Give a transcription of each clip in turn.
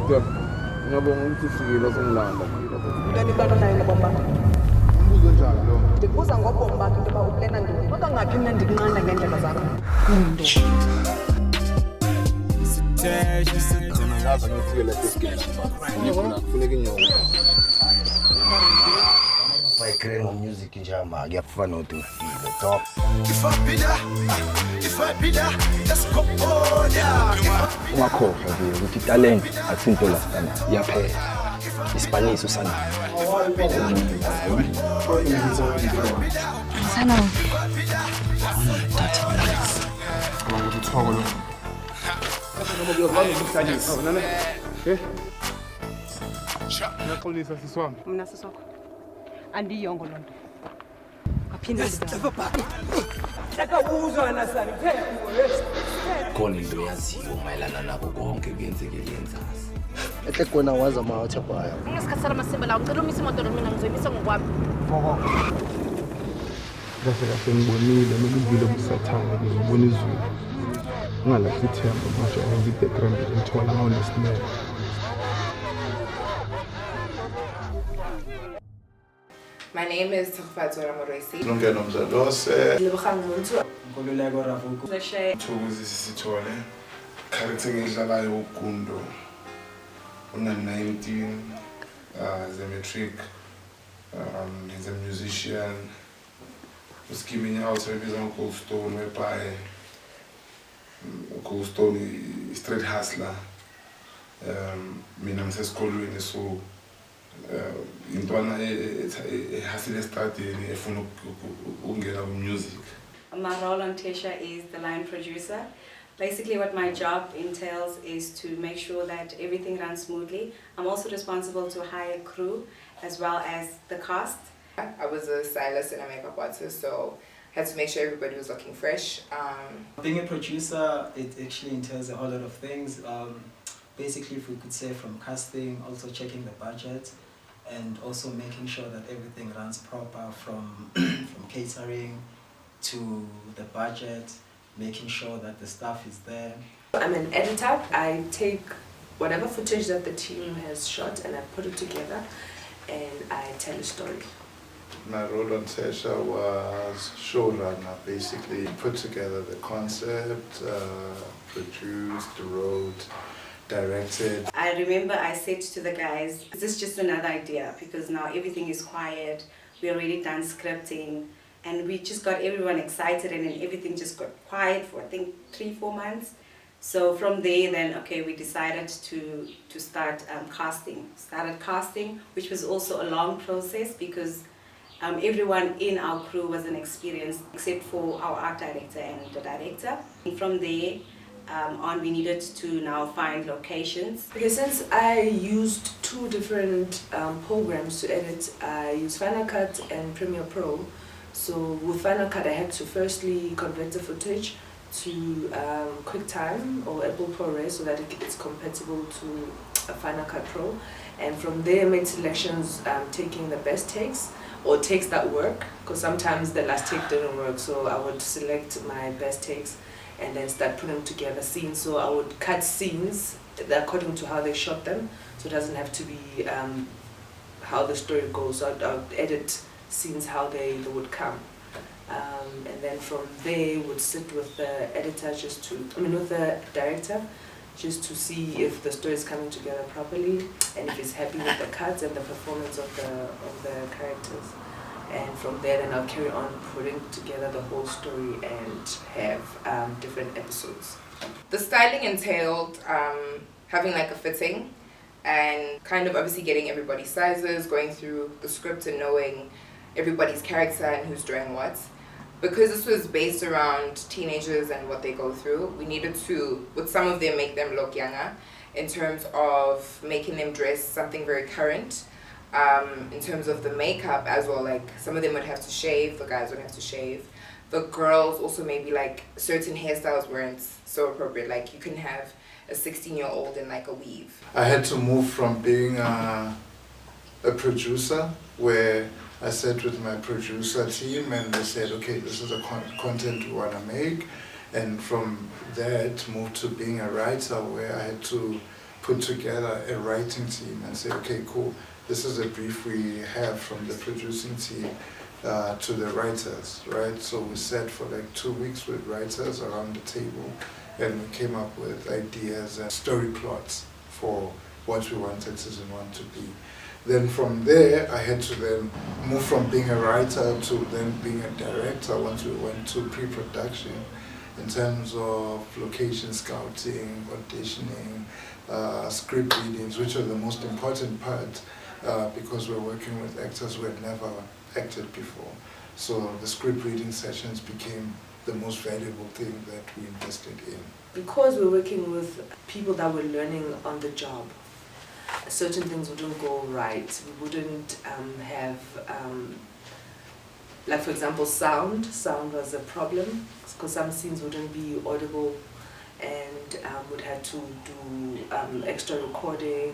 Step. Ngiyabonga ukuthi ufikile sengilanda nje lapho. Ntoni ibala nayo ngobomba? Umbuzo njalo. Ndikubuza ngobomba into yoba uplena ntoni. Kodwa ngaphi mna ndikunqanda ngendlela zakho. Thesha ngaza ngifike lapha esikeni. Ngifuna kufuneka inyongo. My creating music njama ngiyafuna nothi ngifile top. If I be there, let's go order. Ungakhohlwa nje ukuthi talent asinto la sana iyaphela. Ispanish usana. Sana. Ngikuthoko lo. Ngoba kuyovana ukuhlalisa, nana. Ngiyaxolisa siswami. Mina sisokho. Andiyongo lonto. Aphinda Khona into yaziyo mayelana nabo konke kuyenzekile yenzazi. Ehle kona waza mawatha kwaya. ngesikhathi masimba la ngicela umisa imoto mina ngizoyimisa ngokwami. Kahle ngibonile nokuvile kusathanga ngibona izulu. Ungalahli ithemba manje ngibackground ngithola ngawunesineke. My name is Thesha Moresi. Lungelo Mzalose. Lebogang Muntu. Nkululeko Ravuku. Thesha. Thukuzi sisithole. Character engidlalayo uGundo. Una 19 as a matric. He's a musician. Was giving out represent Cold Stone whereby Cold Stone street hustler. Mina ngisesikolweni so intwana ehasile starting efuna ukungena music. My role on Thesha is the line producer. Basically what my job entails is to make sure that everything runs smoothly. I'm also responsible to hire crew as well as the cast. I was a stylist and a makeup artist, so I had to make sure everybody was looking fresh. Being a producer, it actually entails a whole lot of things. Basically, if we could say from casting, also checking the budget, and also making sure that everything runs proper from catering to the budget, making sure that the staff is there. I'm an editor. I take whatever footage that the team has shot and I put it together and I tell a story. My role on Thesha was showrunner, basically put together the concept, produced, wrote, directed. I remember I said to the guys, is this just another idea? Because now everything is quiet, we already done scripting, and we just got everyone excited and then everything just got quiet for I think 3-4 months. So from there then, okay, we decided to start casting. Started casting, which was also a long process because everyone in our crew was inexperienced except for our art director and the director. And from there on, we needed to now find locations. Okay, since I used 2 different programs to edit, I used Final Cut and Premiere Pro. So with Final Cut, I had to firstly convert the footage to QuickTime or Apple ProRes so that it's compatible to a Final Cut Pro. And from there, I made selections taking the best takes or takes that work, because sometimes the last take didn't work. So I would select my best takes and then start putting together scenes. So I would cut scenes according to how they shot them, so it doesn't have to be how the story goes. So I'd edit scenes how they would come. And then from there would sit with the editor with the director, just to see if the story is coming together properly and if he's happy with the cuts and the performance of the characters. And from there then I'll carry on putting together the whole story and have different episodes. The styling entailed having like a fitting and kind of obviously getting everybody's sizes, going through the script and knowing everybody's character and who's doing what. Because this was based around teenagers and what they go through, we needed to, with some of them, make them look younger in terms of making them dress something very current. In terms of the makeup as well, like some of them would have to shave, the guys would have to shave. The girls also maybe like certain hairstyles weren't so appropriate, like you can have a 16-year-old in like a weave. I had to move from being a producer where I sat with my producer team and they said, okay, this is the content we want to make. And from that, moved to being a writer where I had to put together a writing team and say, okay, cool, this is a brief we have from the producing team to the writers, right? So we sat for like 2 weeks with writers around the table, and we came up with ideas and story plots for what we wanted Season 1 to be. Then from there, I had to then move from being a writer to then being a director once we went to pre-production in terms of location scouting, auditioning, script readings, which are the most important part because we're working with actors who had never acted before. So the script reading sessions became the most valuable thing that we invested in. Because we're working with people that were learning on the job, certain things wouldn't go right. We wouldn't have, like for example, sound. Sound was a problem because some scenes wouldn't be audible, and would have to do extra recording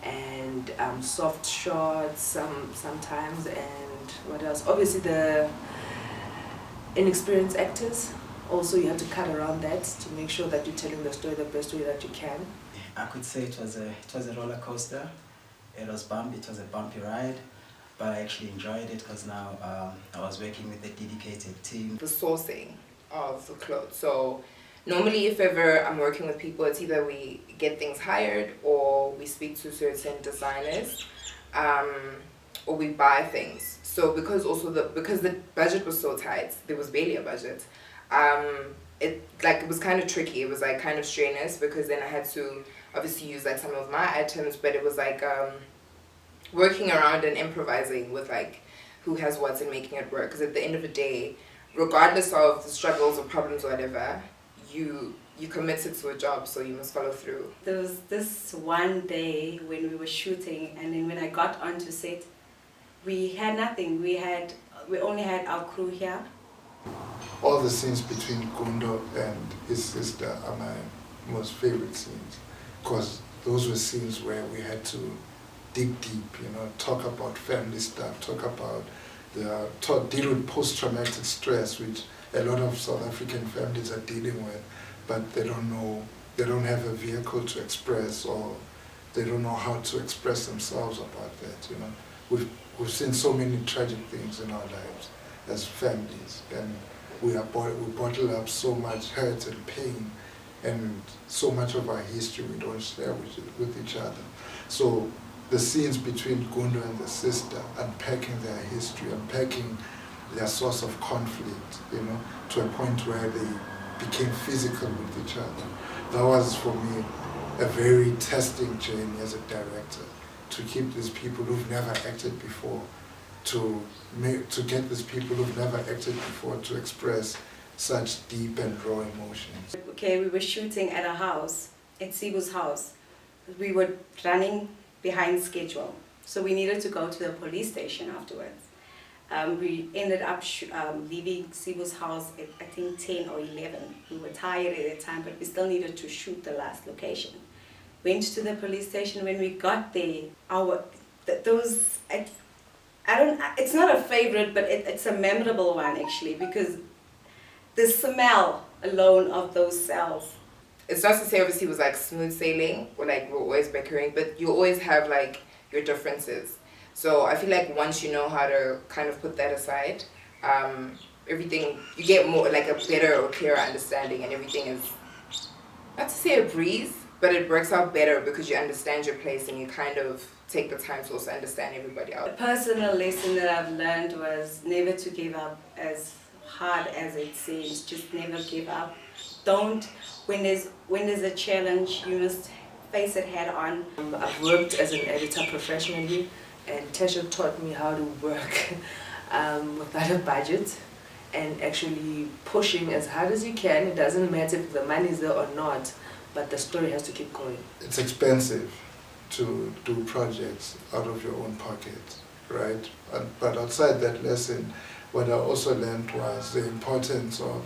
and soft shots sometimes, and what else? Obviously the inexperienced actors, also you have to cut around that to make sure that you're telling the story the best way that you can. I could say it was a roller coaster. It was bumpy, it was a bumpy ride, but I actually enjoyed it because now I was working with a dedicated team. The sourcing of the clothes. So normally if ever I'm working with people, it's either we get things hired or we speak to certain designers, or we buy things. So because the budget was so tight, there was barely a budget. It was kind of tricky. It was like kind of strenuous because then I had to obviously use like some of my items, but it was like working around and improvising with like who has what and making it work. Because at the end of the day, regardless of the struggles or problems or whatever, you committed to a job, so you must follow through. There was this one day when we were shooting, and then when I got onto set, we had nothing. We only had our crew here. All the scenes between Gundo and his sister are my most favorite scenes, because those were scenes where we had to dig deep, talk about family stuff, talk about deal with post-traumatic stress, which a lot of South African families are dealing with, but they don't have a vehicle to express, or they don't know how to express themselves about that. We've seen so many tragic things in our lives as families, and we bottle up so much hurt and pain, and so much of our history we don't share with each other. So the scenes between Gundo and the sister, unpacking their history, unpacking their source of conflict, to a point where they became physical with each other. That was, for me, a very testing journey as a director, to keep these people who've never acted before, to get these people who've never acted before to express such deep and raw emotions. Okay, we were shooting at a house, at Sibu's house. We were running behind schedule, so we needed to go to the police station afterwards. We ended up leaving Sibu's house at I think 10 or 11. We were tired at the time, but we still needed to shoot the last location. Went to the police station. When we got there, it's not a favorite, but it's a memorable one actually, because the smell alone of those cells. It's not to say obviously it was like smooth sailing or like we're always bickering, but you always have like your differences. So I feel like once you know how to kind of put that aside, everything, you get more like a better or clearer understanding, and everything is, not to say a breeze, but it works out better because you understand your place and you kind of take the time to also understand everybody else. A personal lesson that I've learned was never to give up, as hard as it seems. Just never give up. When there's a challenge, you must face it head on. I've worked as an editor professionally, and Thesha taught me how to work without a budget and actually pushing as hard as you can. It doesn't matter if the money is there or not, but the story has to keep going. It's expensive to do projects out of your own pocket, right? But outside that lesson, what I also learned was the importance of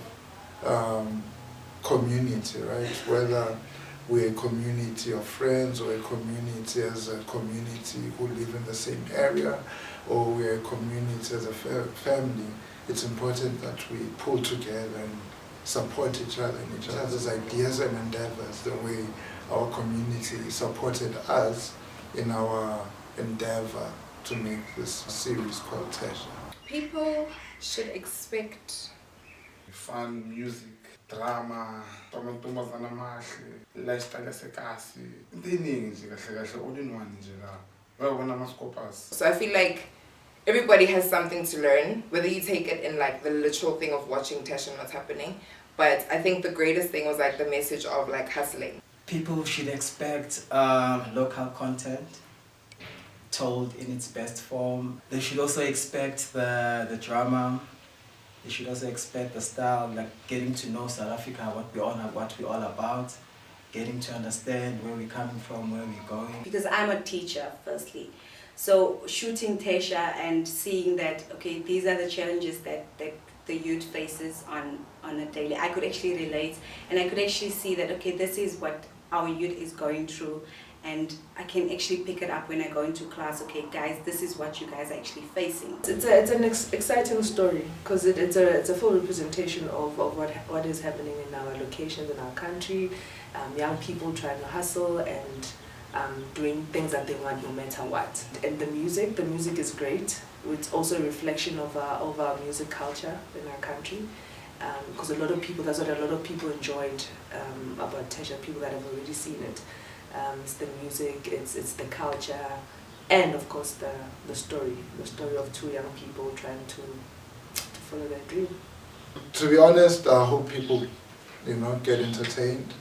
community, right? Whether we're a community of friends or a community as a community who live in the same area, or we're a community as a family, it's important that we pull together and support each other and each other's ideas and endeavors, the way our community supported us in our endeavor to make this series called Thesha. People should expect fun, music, drama, amantombazana amahle, lifestyle yasekasi, into eningi nje kahle kahle all in one nje la. Bayabona ama-scopers. So I feel like everybody has something to learn, whether you take it in like the literal thing of watching Thesha and what's happening. But I think the greatest thing was like the message of like hustling. People should expect local content told in its best form. They should also expect the drama. They should also expect the style, like getting to know South Africa, what we're all about, getting to understand where we're coming from, where we're going. Because I'm a teacher, firstly. So shooting Thesha and seeing that, okay, these are the challenges that the youth faces on a daily. I could actually relate, and I could actually see that, okay, this is what our youth is going through, and I can actually pick it up when I go into class. Okay, guys, this is what you guys are actually facing. It's an exciting story because it's a full representation of what is happening in our locations in our country. Young people trying to hustle and doing things that they want no matter what. And the music is great. It's also a reflection of our music culture in our country. Because that's what a lot of people enjoyed about Thesha, people that have already seen it. It's the music, it's the culture, and of course the story of two young people trying to follow their dream. To be honest, I hope people, get entertained.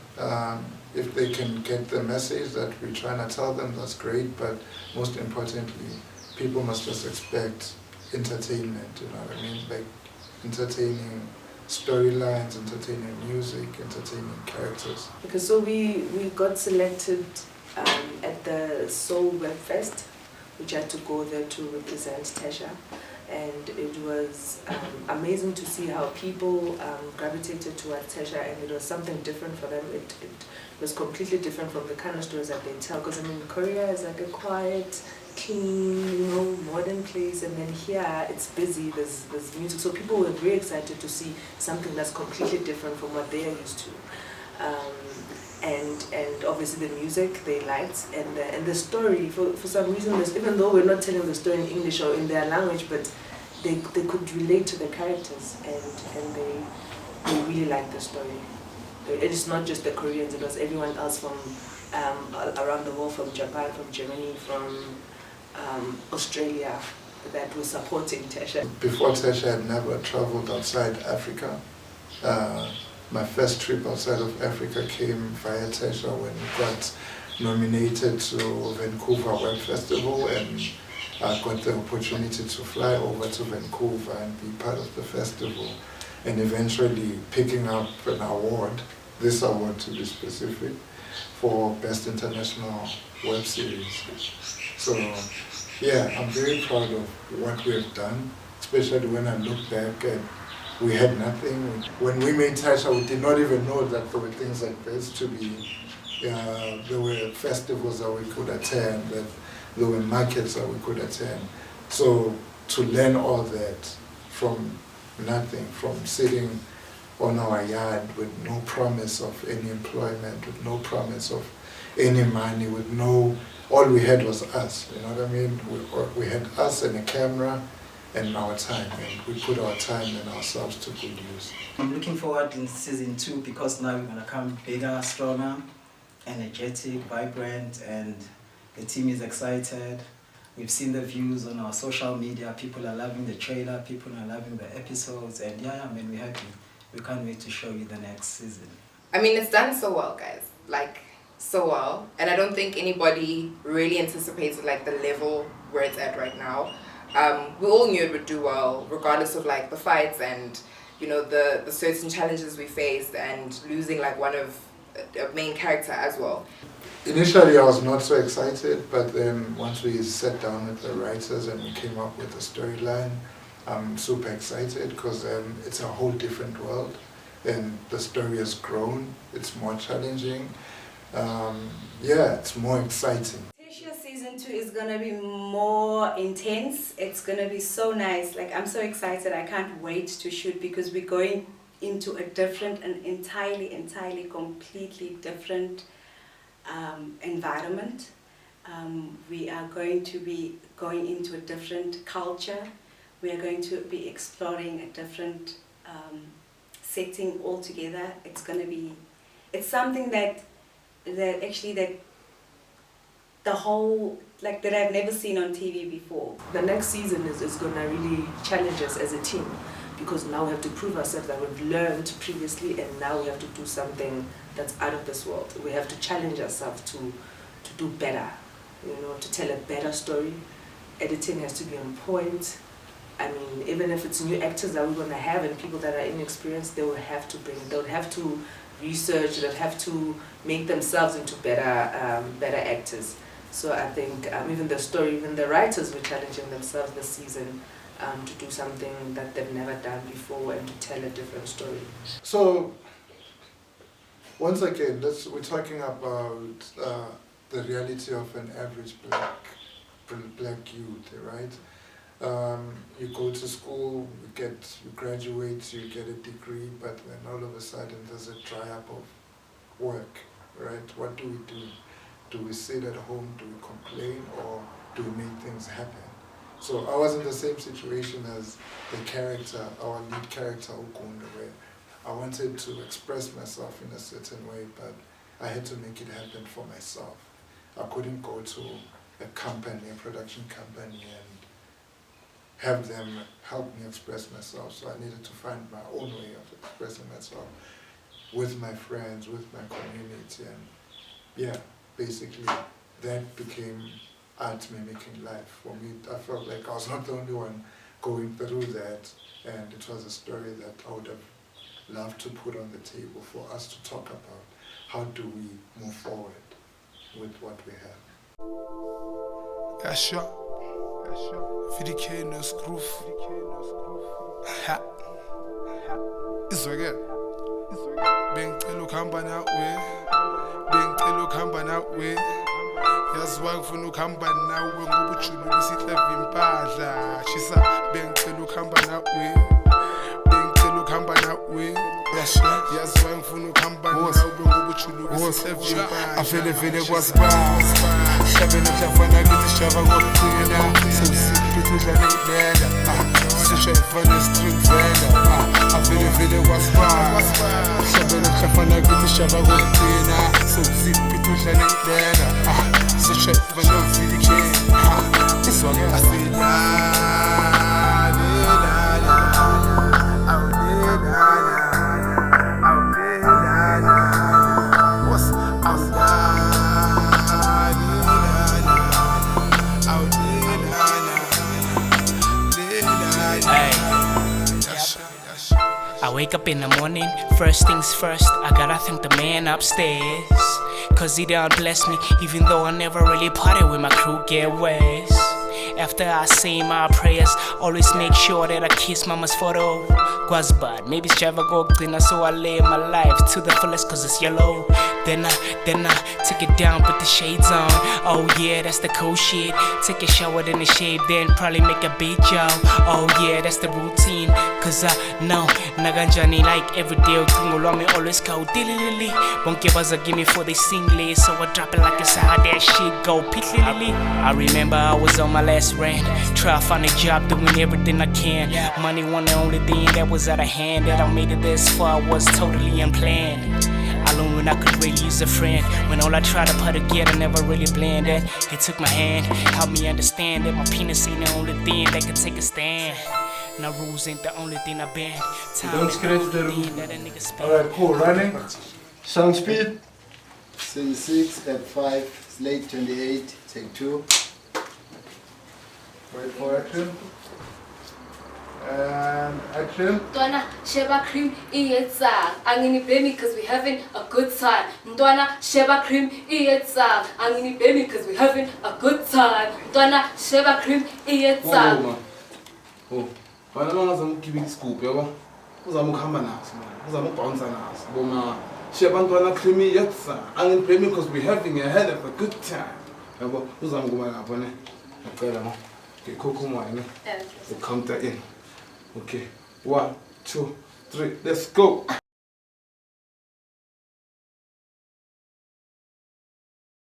If they can get the message that we're trying to tell them, that's great. But most importantly, people must just expect entertainment. You know what I mean? Like entertaining storylines, entertaining music, entertaining characters. Because so we got selected at the Soul Web Fest, which had to go there to represent Thesha, and it was amazing to see how people gravitated towards Thesha, and it was something different for them. It was completely different from the kind of stories that they tell. Because Korea is like a quiet, clean, modern place, and then here it's busy, there's music, so people were very excited to see something that's completely different from what they are used to. And obviously the music they liked, and the story, for some reason, even though we're not telling the story in English or in their language, but they could relate to the characters, and they really liked the story. It's not just the Koreans, it was everyone else from around the world, from Japan, from Germany, from Australia, that was supporting Thesha. Before Thesha, I had never traveled outside Africa. My first trip outside of Africa came via Thesha when we got nominated to Vancouver Web Festival, and I got the opportunity to fly over to Vancouver and be part of the festival, and eventually picking up an award, this award to be specific, for Best International Web Series. So yeah, I'm very proud of what we have done, especially when I look back and we had nothing. When we made Thesha, we did not even know that there were things like this to be. There were festivals that we could attend, that there were markets that we could attend. So to learn all that from nothing, from sitting on our yard with no promise of any employment, with no promise of any money, with no, all we had was us, you know what I mean? We had us and a camera and our time, and we put our time and ourselves to good use. I'm looking forward in season 2 because now we're going to come bigger, stronger, energetic, vibrant, and the team is excited. We've seen the views on our social media. People are loving the trailer, people are loving the episodes, and yeah, I mean, we're happy. We can't wait to show you the next season. I mean, it's done so well, guys. Like, so well. And I don't think anybody really anticipated like the level where it's at right now. We all knew it would do well, regardless of like the fights and, you know, the certain challenges we faced and losing like one of a main character as well. Initially, I was not so excited, but then once we sat down with the writers and we came up with a storyline, I'm super excited because it's a whole different world, and the story has grown. It's more challenging. Yeah, it's more exciting. Thesha season 2 is gonna be more intense. It's gonna be so nice. Like, I'm so excited. I can't wait to shoot because we're going into a different and entirely, completely different environment. We are going to be going into a different culture. We are going to be exploring a different setting altogether. It's going to be, it's something that the whole, like, that I've never seen on TV before. The next season is going to really challenge us as a team, because now we have to prove ourselves that we've learned previously, and now we have to do something that's out of this world. We have to challenge ourselves to do better, you know, to tell a better story. Editing has to be on point. I mean, even if it's new actors that we're going to have and people that are inexperienced, they will have to research, they'll have to make themselves into better actors. So I think even the story, even the writers were challenging themselves this season to do something that they've never done before and to tell a different story. So, once again, we're talking about the reality of an average black youth, right? You go to school, you graduate, you get a degree, but then all of a sudden there's a dry up of work, right? What do we do? Do we sit at home, do we complain, or do we make things happen? So I was in the same situation as the character, our lead character, Ukunda, where I wanted to express myself in a certain way, but I had to make it happen for myself. I couldn't go to a company, a production company, and have them help me express myself. So I needed to find my own way of expressing myself with my friends, with my community, and yeah, basically that became art mimicking life. For me, I felt like I was not the only one going through that, and it was a story that I would have loved to put on the table for us to talk about. How do we move forward with what we have? Thesha, VDK no screw. Ha. Izweke. Bengicela ukuhamba nawe. Bengicela ukuhamba nawe. Yaziwa ngifuna ukuhamba nawe ngoba ujulukisa ihleva impahla. Shisa bengicela ukuhamba nawe. Bengicela ukuhamba nawe. Yaziwa ngifuna ukuhamba nawe ngoba ujulukisa ihleva impahla. Avele kwasibazi. Shabena mhlafana kithi shaba ngokuqina. Sesiphithi udlala idlela. Seshayifana string vela. Avele kwasibazi. Shabena mhlafana kithi shaba ngokuqina. Sesiphithi udlala idlela. Such a phenomenal kid. This one I say I wake up in the morning, first things first, I gotta thank the man upstairs. Cause he done bless me, even though I never really party with my crew get-ways. After I say my prayers, always make sure that I kiss mama's photo. Was bad, maybe strive go dinner, so I live my life to the fullest cause it's yellow. Then I take it down, put the shades on. Oh yeah, that's the cool shit. Take a shower, then a shave, then probably make a beat, y'all. Oh yeah, that's the routine. Cause I know, naganjani like every day. Me always go dilly. Won't give us a gimme for they sing late, so I drop it like it's how that shit go. Pitlily. I remember I was on my last rant. Try to find a job, doing everything I can. Money wasn't the only thing that was out of hand. That I made it this far was totally unplanned. Alone when I could really use a friend. When all I tried to put together never really blended. He took my hand, helped me understand that my penis ain't the only thing that can take a stand. Now rules ain't the only thing I banned. Don't scratch the room. Alright, cool, running. Sound speed. Scene 6 at 5, slate 28, take 2. Wait for action. And action. Mntwana, Sheba Cream, iyetsang. Angini blame me cause we having a good time. Mntwana, Sheba Cream, iyetsang. Angini blame me cause we having a good time. Mntwana, Sheba Cream, iyetsang. Oh, wena mangazama ukugibe isigubhu yabo. Uzama ukuhamba naso man. Uzama ukubounce naso. Boma, Sheba Ntwana Cream iyetsang. Angini blame me cause we having a hell of a good time. Yabo, uzama ukuba lapho ne. Ngicela ma. Ngikhokha umoya ne. Ucounter in. Okay, 1, 2, 3. Let's go.